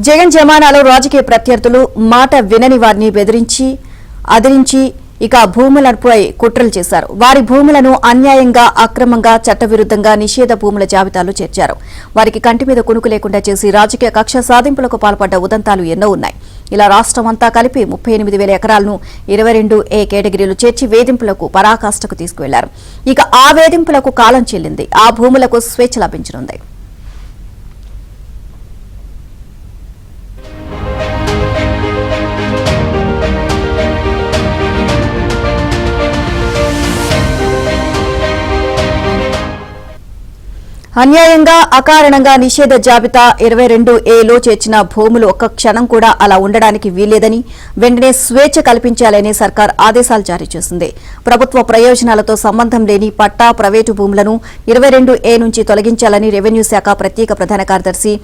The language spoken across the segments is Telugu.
జగన్ జమానాలో రాజకీయ ప్రత్యర్థులు మాట వినని వారిని బెదిరించి అదిరించి ఇక భూములపై కుట్రలు చేశారు. వారి భూములను అన్యాయంగా అక్రమంగా చట్టవిరుద్ధంగా నిషేధ భూముల జాబితాలో చేర్చారు. వారికి కంటి మీద కునుకు లేకుండా చేసి రాజకీయ కక్ష సాధింపులకు పాల్పడ్డ ఉదంతాలు ఎన్నో ఉన్నాయి. ఇలా రాష్ట్రమంతా కలిపి 38,000 ఎకరాలను 22A కేటగిరీలు చేర్చి వేధింపులకు పరాకాష్ఠకు తీసుకువెళ్లారు. ఇక ఆ వేధింపులకు కాలం చెల్లింది. ఆ భూములకు స్వేచ్ఛ లభించనుంది. అన్యాయంగా అకారణంగా నిషేధ జాబితా 22Aలో చేర్చిన భూములు ఒక్క క్షణం కూడా అలా ఉండడానికి వీల్లేదని వెంటనే స్వేచ్ఛ కల్పించాలని సర్కార్ ఆదేశాలు జారీ చేసింది. ప్రభుత్వ ప్రయోజనాలతో సంబంధం లేని పట్టా ప్రైవేటు భూములను 22A నుంచి తొలగించాలని రెవెన్యూ శాఖ ప్రత్యేక ప్రధాన కార్యదర్శి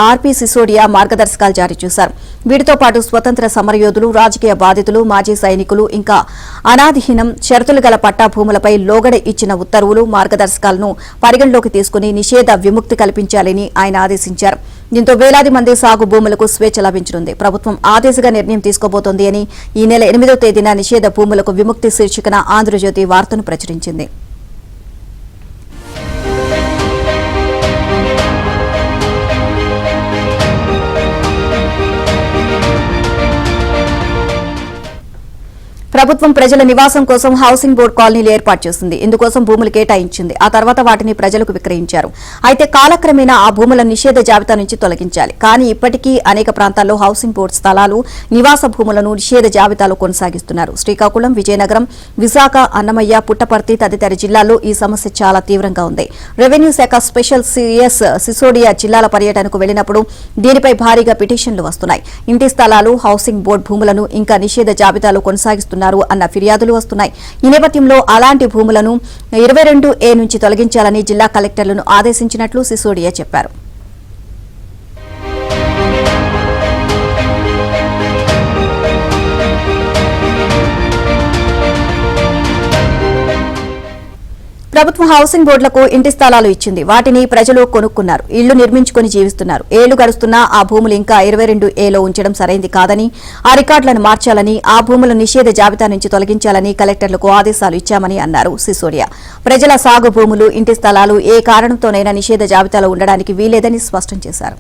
ఆర్పి సిసోడియా మార్గదర్శకాలు జారీ చేశారు. వీటితో పాటు స్వతంత్ర సమరయోధులు, రాజకీయ బాధితులు, మాజీ సైనికులు, ఇంకా అనాధిహీనం షరతులు గల పట్టా భూములపై లోగడ ఇచ్చిన ఉత్తర్వులు, మార్గదర్శకాలను పరిగణలోకి తీసుకుని నిషేధ విముక్తి కల్పించాలని ఆయన ఆదేశించారు. దీంతో వేలాది మంది సాగు భూములకు స్వేచ్ఛ లభించనుంది. ప్రభుత్వం ఆదేశగా నిర్ణయం తీసుకోబోతోంది అని ఈ నెల 8వ తేదీన నిషేధ భూములకు విముక్తి శీర్షికన ఆంధ్రజ్యోతి వార్తను ప్రచురించింది. ప్రభుత్వం ప్రజల నివాసం కోసం హౌసింగ్ బోర్డు కాలనీలు ఏర్పాటు చేసింది. ఇందుకోసం భూములు కేటాయించింది. ఆ తర్వాత వాటిని ప్రజలకు విక్రయించారు. అయితే కాలక్రమేణా ఆ భూములను నిషేధ జాబితా నుంచి తొలగించాలి. కానీ ఇప్పటికీ అనేక ప్రాంతాల్లో హౌసింగ్ బోర్డు స్థలాలు, నివాస భూములను నిషేధ జాబితాలో కొనసాగిస్తున్నారు. శ్రీకాకుళం, విజయనగరం, విశాఖ, అన్నమయ్య, పుట్టపర్తి తదితర జిల్లాల్లో ఈ సమస్య చాలా తీవ్రంగా ఉంది. రెవెన్యూ శాఖ స్పెషల్ సిఎస్ సిసోడియా జిల్లాల పర్యటనకు వెళ్లినప్పుడు దీనిపై భారీగా పిటిషన్లు వస్తున్నాయి. ఇంటి స్థలాలు, హౌసింగ్ బోర్డు భూములను ఇంకా నిషేధ జాబితాలో కొనసాగిస్తున్నారు అన్న ఫిర్యాదులు వస్తున్నాయి. ఈ నేపథ్యంలో అలాంటి భూములను 22A నుంచి తొలగించాలని జిల్లా కలెక్టర్లను ఆదేశించినట్లు సిసోడియా చెప్పారు. ప్రభుత్వం హౌసింగ్ బోర్డులకు ఇంటి స్థలాలు ఇచ్చింది. వాటిని ప్రజలు కొనుక్కున్నారు, ఇళ్లు నిర్మించుకుని జీవిస్తున్నారు. ఏళ్లు గడుస్తున్నా ఆ భూములు ఇంకా 22Aలో ఉంచడం సరైంది కాదని, ఆ రికార్డులను మార్చాలని, ఆ భూములను నిషేధ జాబితా నుంచి తొలగించాలని కలెక్టర్లకు ఆదేశాలు ఇచ్చామని అన్నారు సిసోడియా. ప్రజల సాగు భూములు, ఇంటి స్థలాలు ఏ కారణంతోనైనా నిషేధ జాబితాలో ఉండడానికి వీల్లేదని స్పష్టం చేశారు.